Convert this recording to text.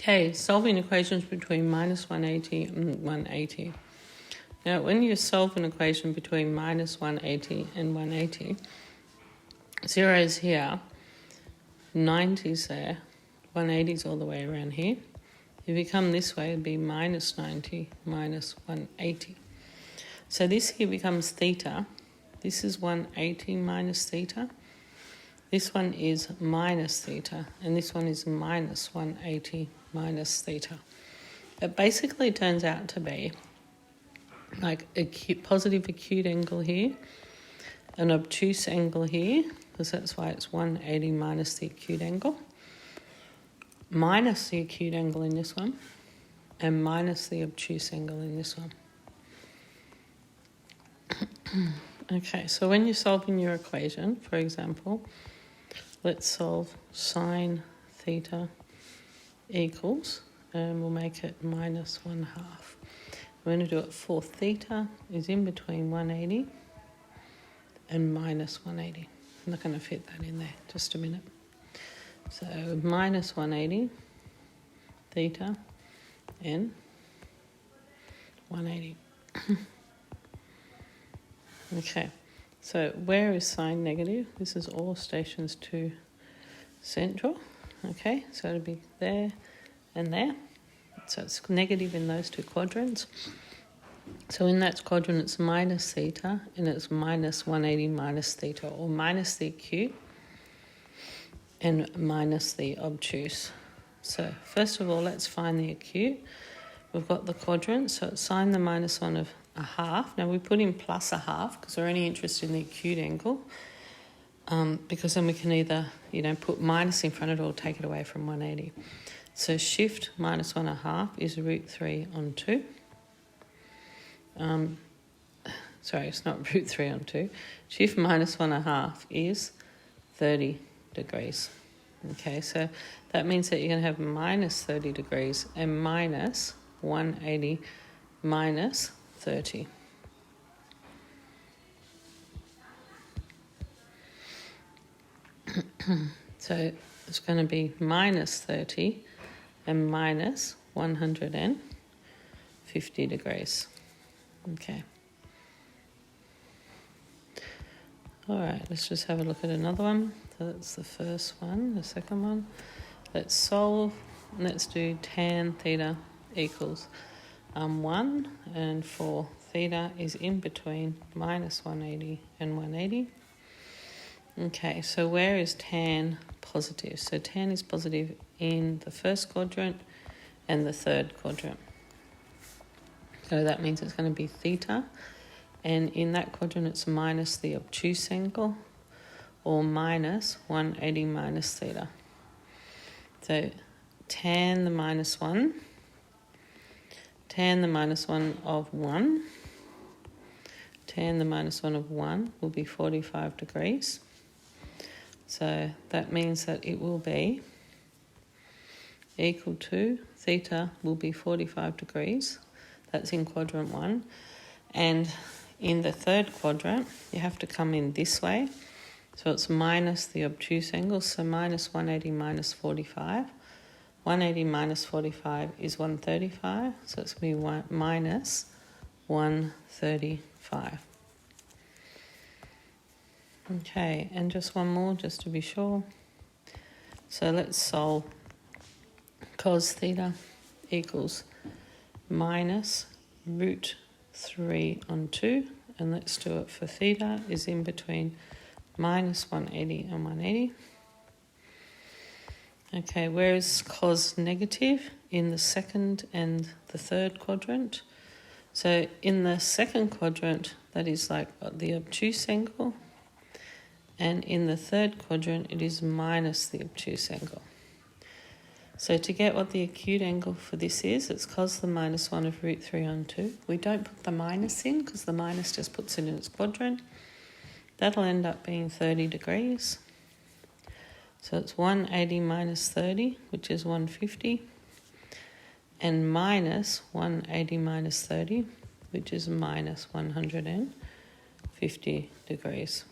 Okay, solving equations between minus 180 and 180. Now, when you solve an equation between minus 180 and 180, 0 is here, 90 is there, 180 is all the way around here. If you come this way, it'd be minus 90 minus 180. So this here becomes theta. This is 180 minus theta. This one is minus theta, and this one is minus 180 minus theta. It basically turns out to be like a positive acute angle here, an obtuse angle here, because that's why it's 180 minus the acute angle, minus the acute angle in this one, and minus the obtuse angle in this one. Okay, so when you're solving your equation, for example, let's solve sine theta equals, and we'll make it minus 1/2. We're going to do it for theta is in between 180 and minus 180. I'm not going to fit that in there, just a minute. So minus 180 theta and 180. Okay, so where is sine negative? This is all stations to central. Okay, so it'll be there and there. So it's negative in those two quadrants. So in that quadrant it's minus theta, and it's minus 180 minus theta, or minus the acute and minus the obtuse. So first of all, let's find the acute. We've got the quadrant, so it's sine the minus 1/2. Now we put in plus 1/2 because we're only interested in the acute angle, because then we can either, put minus in front of it or take it away from 180. So shift minus 1/2 is √3 on 2. Sorry, it's not √3 on 2. Shift minus 1/2 is 30 degrees. Okay, so that means that you're going to have minus 30 degrees and minus 180 minus 30. So it's going to be minus 30 and minus 150 degrees. Okay. All right, let's just have a look at another one. So that's the first one. The second one. Let's solve. Let's do tan theta equals 1, and for theta is in between minus 180 and 180. Okay, so where is tan positive? So tan is positive in the first quadrant and the third quadrant. So that means it's going to be theta, and in that quadrant it's minus the obtuse angle, or minus 180 minus theta. So tan the minus 1 of 1, tan the minus 1 of 1 will be 45 degrees. So that means that it will be equal to, theta will be 45 degrees. That's in quadrant 1. And in the third quadrant, you have to come in this way. So it's minus the obtuse angle, so minus 180 minus 45. 180 minus 45 is 135, so it's going to be minus 135. Okay, and just one more just to be sure. So let's solve cos theta equals minus √3 on 2, and let's do it for theta is in between minus 180 and 180. Okay, where is cos negative? In the second and the third quadrant. So in the second quadrant, that is like the obtuse angle, and in the third quadrant, it is minus the obtuse angle. So to get what the acute angle for this is, it's cos the minus 1 of √3 on 2. We don't put the minus in because the minus just puts it in its quadrant. That'll end up being 30 degrees. So it's 180 minus 30, which is 150, and minus 180 minus 30, which is minus 150 degrees.